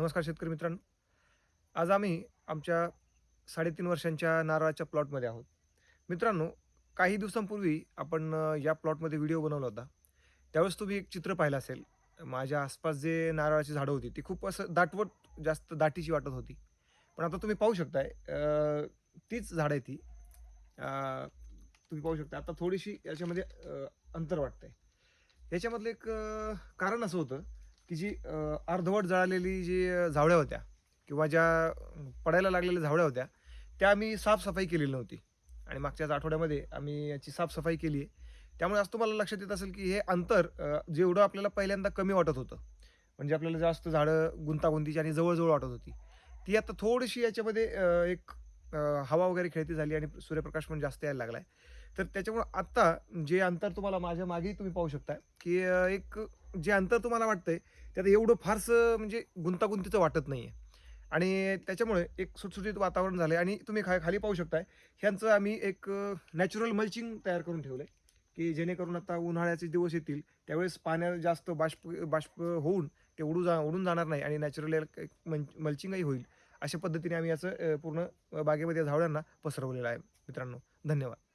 नमस्कार शेतकरी मित्रांनो. आज आम्ही आमच्या 3.5 वर्षांच्या नारळाच्या प्लॉटमध्ये आहोत. मित्रांनो, काही दिवसांपूर्वी आपण या प्लॉटमध्ये व्हिडिओ बनवला होता. त्यावेळेस तुम्ही एक चित्र पाहिलं असेल. माझ्या आसपास जे नारळाची झाडं होती, ती खूप असं दाटवट जास्त दाटीची वाटत होती. पण आता तुम्ही पाहू शकताय तीच झाडं आहे ती. तुम्ही पाहू शकता आता थोडीशी याच्यामध्ये अंतर वाटतंय. याच्यामधलं एक कारण असं होतं, की जी अर्धवट जळालेली जी झावळ्या होत्या किंवा ज्या पडायला लागलेल्या झावळ्या होत्या, त्या आम्ही साफ-सफाई केलेली नव्हती आणि मागच्याच आठवड्यामध्ये आम्ही याची साफ-सफाई केली आहे. त्यामुळे आज तुम्हाला लक्षात येत असेल, की हे अंतर जेवढं आपल्याला पहिल्यांदा कमी वाटत होतं, म्हणजे आपल्याला जास्त झाडं गुंतागुंतीची आणि जवळ-जवळ वाटत होती. ती आता थोडीशी याच्यामध्ये एक हवा वगैरे खेळती झाली आणि सूर्यप्रकाश पण जास्त यायला लागलाय. तर त्याच्यामुळं आत्ता जे अंतर तुम्हाला माझ्या मागेही तुम्ही पाहू शकता, की एक जे अंतर तुम्हाला वाटतंय, त्यात एवढं फारसं म्हणजे गुंतागुंतीचं वाटत नाहीये. आणि त्याच्यामुळे एक सुटसुटीत वातावरण झालंय आणि तुम्ही खाली पाहू शकताय, ह्यांचं आम्ही एक नॅचरल मल्चिंग तयार करून ठेवलंय, की जेणेकरून आता उन्हाळ्याचे दिवस येतील, त्यावेळेस पाण्यात जास्त बाष्प बाष्प होऊन ते उडून जाणार नाही आणि नॅचरल एक मल्चिंगही होईल. अशा पद्धतीने आम्ही याचं पूर्ण बागेमध्ये झावळ्यांना पसरवलेलं आहे मित्रांनो. धन्यवाद.